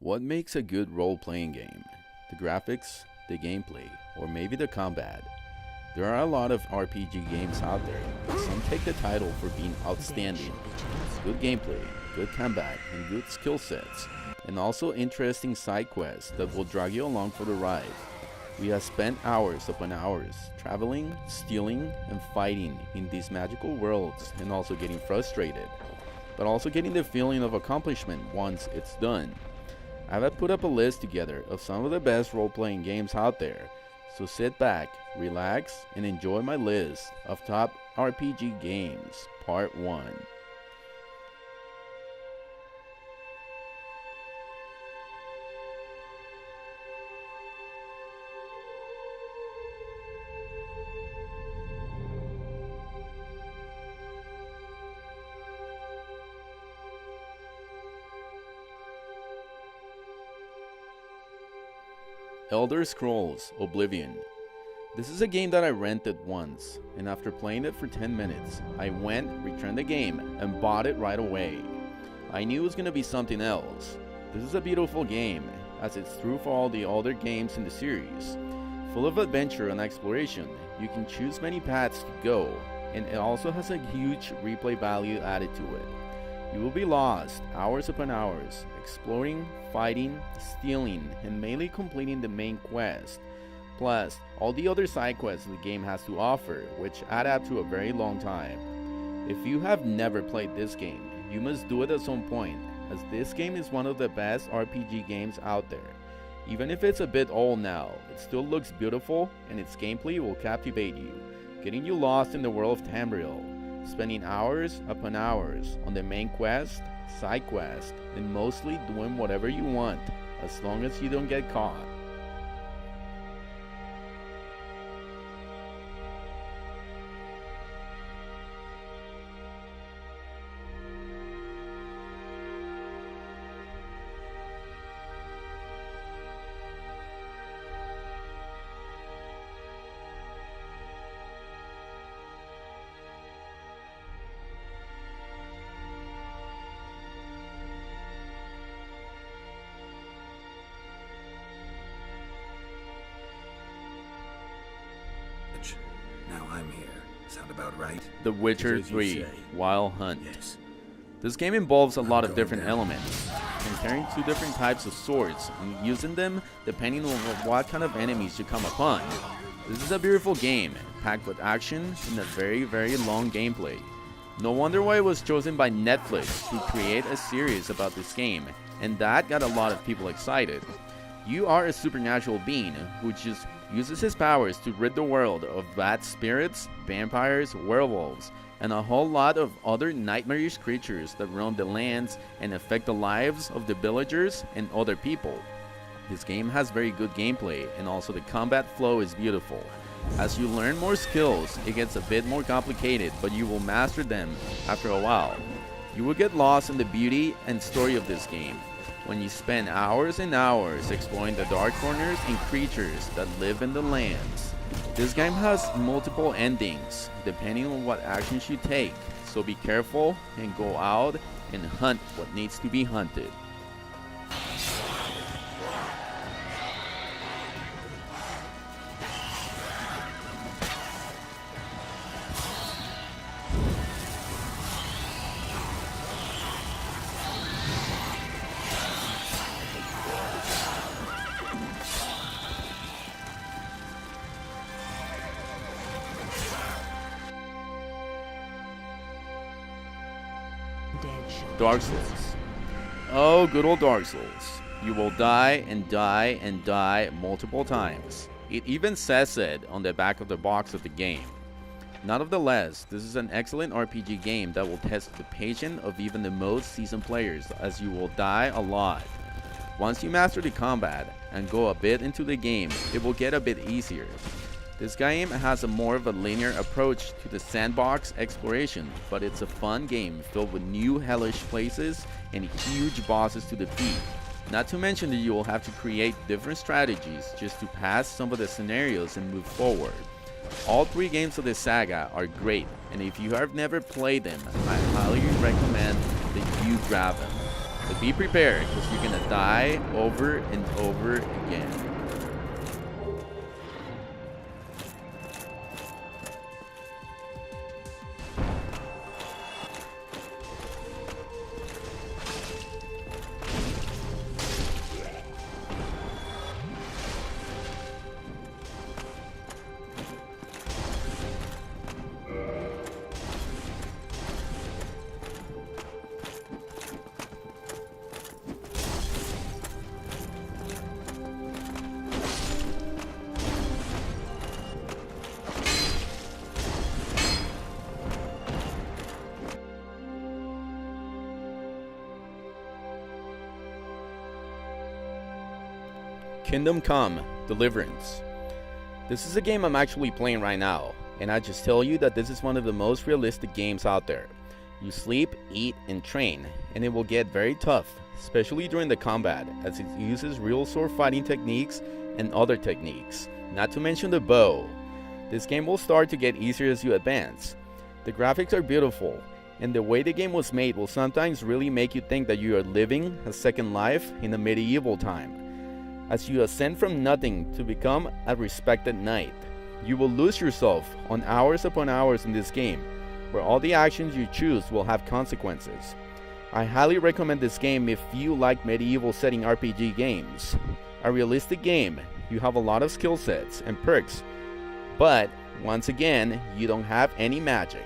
What makes a good role-playing game? The graphics, the gameplay, or maybe the combat? There are a lot of RPG games out there, but some take the title for being outstanding. Good gameplay, good combat, and good skill sets, and also interesting side quests that will drag you along for the ride. We have spent hours upon hours traveling, stealing, and fighting in these magical worlds, and also getting frustrated, but also getting the feeling of accomplishment once it's done. I have put up a list together of some of the best role-playing games out there, so sit back, relax, and enjoy my list of top RPG games, Part 1. Elder Scrolls Oblivion. This is a game that I rented once, and after playing it for 10 minutes, I went, returned the game, and bought it right away. I knew it was gonna be something else. This is a beautiful game, as it's true for all the older games in the series. Full of adventure and exploration, you can choose many paths to go, and it also has a huge replay value added to it. You will be lost hours upon hours, exploring, fighting, stealing, and mainly completing the main quest. Plus, all the other side quests the game has to offer, which add up to a very long time. If you have never played this game, you must do it at some point, as this game is one of the best RPG games out there. Even if it's a bit old now, it still looks beautiful, and its gameplay will captivate you, getting you lost in the world of Tamriel, spending hours upon hours on the main quest, side quest, and mostly doing whatever you want, as long as you don't get caught. Now I'm here. Sound about right? The Witcher 3 Wildhunt. Yes. This game involves a lot of different elements, comparing two different types of swords and using them depending on what kind of enemies you come upon. This is a beautiful game, packed with action and a very long gameplay. No wonder why it was chosen by Netflix to create a series about this game, and that got a lot of people excited. You are a supernatural being who just uses his powers to rid the world of bad spirits, vampires, werewolves, and a whole lot of other nightmarish creatures that roam the lands and affect the lives of the villagers and other people. This game has very good gameplay, and also the combat flow is beautiful. As you learn more skills, it gets a bit more complicated, but you will master them after a while. You will get lost in the beauty and story of this game when you spend hours and hours exploring the dark corners and creatures that live in the lands. This game has multiple endings depending on what actions you take, so be careful and go out and hunt what needs to be hunted. Darksouls. Oh, good old Darksouls. You will die and die and die multiple times. It even says it on the back of the box of the game. Nonetheless, this is an excellent RPG game that will test the patience of even the most seasoned players, as you will die a lot. Once you master the combat and go a bit into the game, it will get a bit easier. This game has a more of a linear approach to the sandbox exploration, but it's a fun game filled with new hellish places and huge bosses to defeat. Not to mention that you will have to create different strategies just to pass some of the scenarios and move forward. All three games of the saga are great, and if you have never played them, I highly recommend that you grab them. But be prepared, because you're gonna die over and over again. Kingdom Come: Deliverance. This is a game I'm actually playing right now, and I just tell you that this is one of the most realistic games out there. You sleep, eat, and train, and it will get very tough, especially during the combat, as it uses real sword fighting techniques and other techniques, not to mention the bow. This game will start to get easier as you advance. The graphics are beautiful, and the way the game was made will sometimes really make you think that you are living a second life in a medieval time. As you ascend from nothing to become a respected knight, you will lose yourself on hours upon hours in this game, where all the actions you choose will have consequences. I highly recommend this game if you like medieval setting RPG games. A realistic game, you have a lot of skill sets and perks, but once again, you don't have any magic.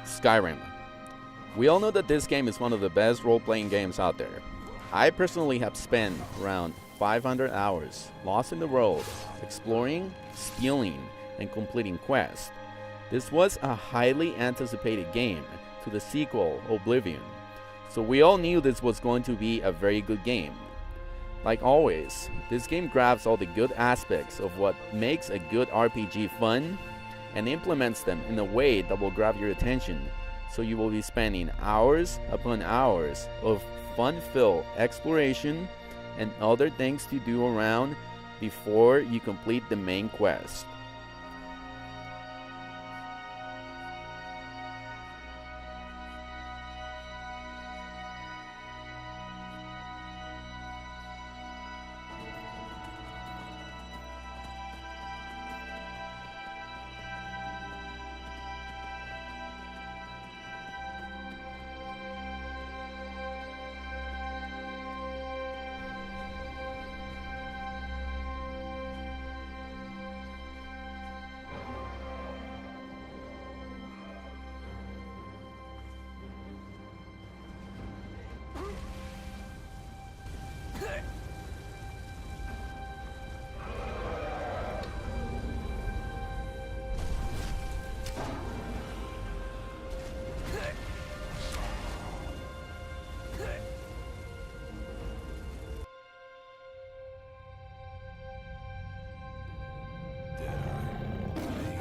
Skyrim. We all know that this game is one of the best role-playing games out there. I personally have spent around 500 hours lost in the world, exploring, stealing, and completing quests. This was a highly anticipated game to the sequel, Oblivion, so we all knew this was going to be a very good game. Like always, this game grabs all the good aspects of what makes a good RPG fun and implements them in a way that will grab your attention, so you will be spending hours upon hours of fun-filled exploration and other things to do around before you complete the main quest.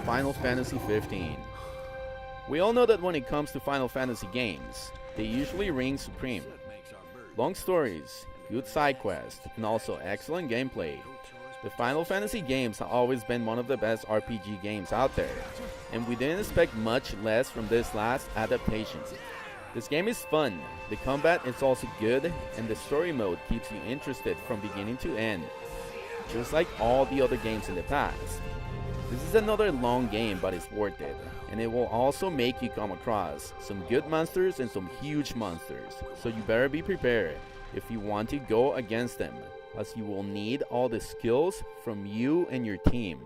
Final Fantasy 15. We all know that when it comes to Final Fantasy games, they usually reign supreme. Long stories, good side quests, and also excellent gameplay. The Final Fantasy games have always been one of the best RPG games out there, and we didn't expect much less from this last adaptation. This game is fun, the combat is also good, and the story mode keeps you interested from beginning to end, just like all the other games in the past. This is another long game, but it's worth it, and it will also make you come across some good monsters and some huge monsters, so you better be prepared if you want to go against them, as you will need all the skills from you and your team.